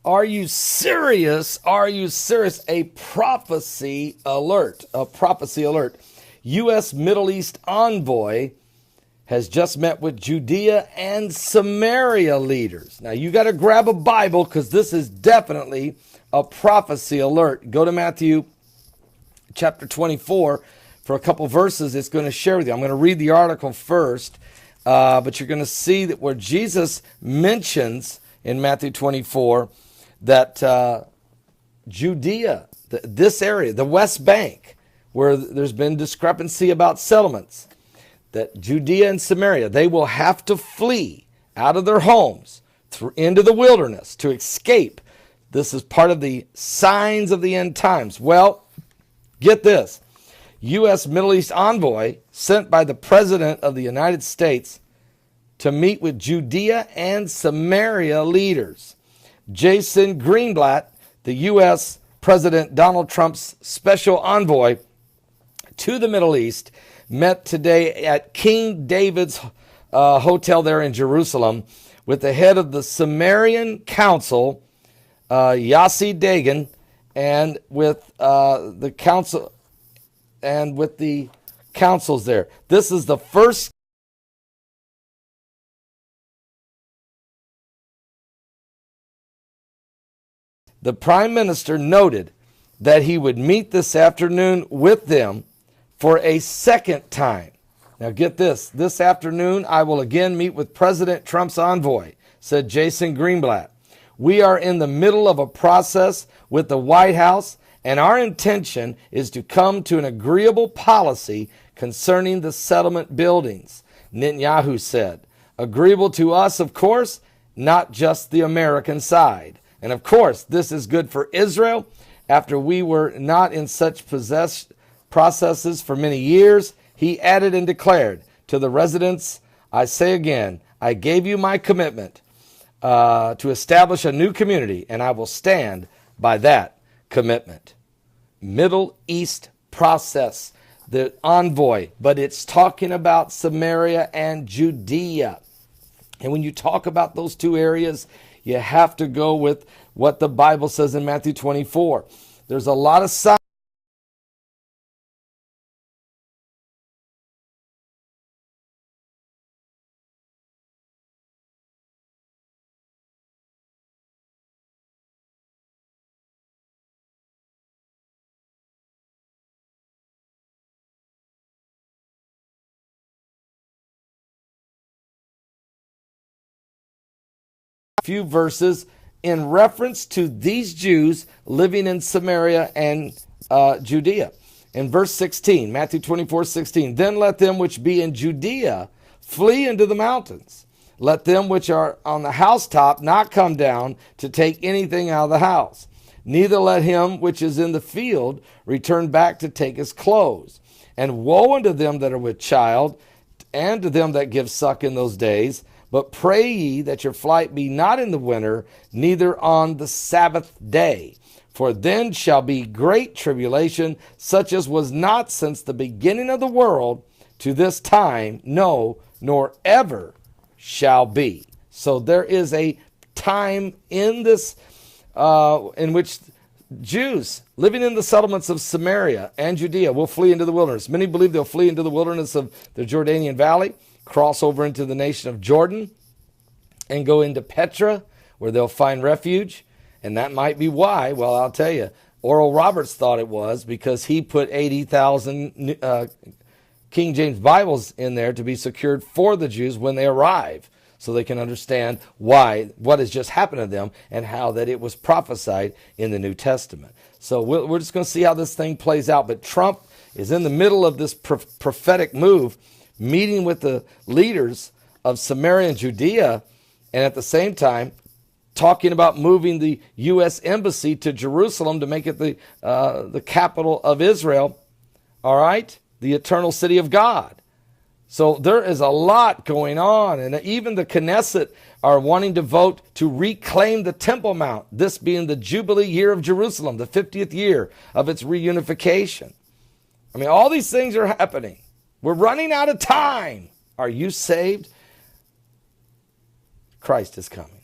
Are you serious? Are you serious? A prophecy alert. A prophecy alert. U.S. Middle East envoy has just met with Judea and Samaria leaders. Now, you got to grab a Bible because this is definitely a prophecy alert. Go to Matthew chapter 24 for a couple verses. It's going to share with you. I'm going to read the article first, but you're going to see that where Jesus mentions in Matthew 24 that Judea, this area, the West Bank, where there's been discrepancy about settlements, that Judea and Samaria, they will have to flee out of their homes into the wilderness to escape. This is part of the signs of the end times. Well, get this. U.S. Middle East envoy sent by the President of the United States to meet with Judea and Samaria leaders. Jason Greenblatt, the U.S. President Donald Trump's special envoy to the Middle East, met today at King David's hotel there in Jerusalem with the head of the Samarian Council, Yossi Dagan, and with the council and with the councils there. This is the first the Prime Minister noted that he would meet this afternoon with them for a second time. Now get this. This afternoon, I will again meet with President Trump's envoy, said Jason Greenblatt. We are in the middle of a process with the White House, and our intention is to come to an agreeable policy concerning the settlement buildings, Netanyahu said. Agreeable to us, of course, not just the American side. And of course, this is good for Israel after we were not in such processes for many years. He added and declared to the residents, I say again, I gave you my commitment to establish a new community, and I will stand by that commitment. Middle East process, the envoy, but it's talking about Samaria and Judea. And when you talk about those two areas, you have to go with what the Bible says in Matthew 24. There's a lot of signs. Few verses in reference to these Jews living in Samaria and Judea. In verse 16, Matthew 24:16, then let them which be in Judea flee into the mountains. Let them which are on the housetop not come down to take anything out of the house. Neither let him which is in the field return back to take his clothes. And woe unto them that are with child, and to them that give suck in those days. But pray ye that your flight be not in the winter, neither on the Sabbath day. For then shall be great tribulation, such as was not since the beginning of the world to this time, no, nor ever shall be. So there is a time in this, in which Jews living in the settlements of Samaria and Judea will flee into the wilderness. Many believe they'll flee into the wilderness of the Jordanian Valley, cross over into the nation of Jordan, and go into Petra, where they'll find refuge. And that might be why, well, I'll tell you, Oral Roberts thought it was because he put 80,000 King James Bibles in there to be secured for the Jews when they arrive, so they can understand why, what has just happened to them, and how that it was prophesied in the New Testament. So we're just going to see how this thing plays out. But Trump is in the middle of this prophetic move, meeting with the leaders of Samaria and Judea, and at the same time talking about moving the U.S. embassy to Jerusalem to make it the capital of Israel, all right, the eternal city of God. So there is a lot going on, and even the Knesset are wanting to vote to reclaim the Temple Mount, this being the Jubilee year of Jerusalem, the 50th year of its reunification. I mean, all these things are happening. We're running out of time. Are you saved? Christ is coming.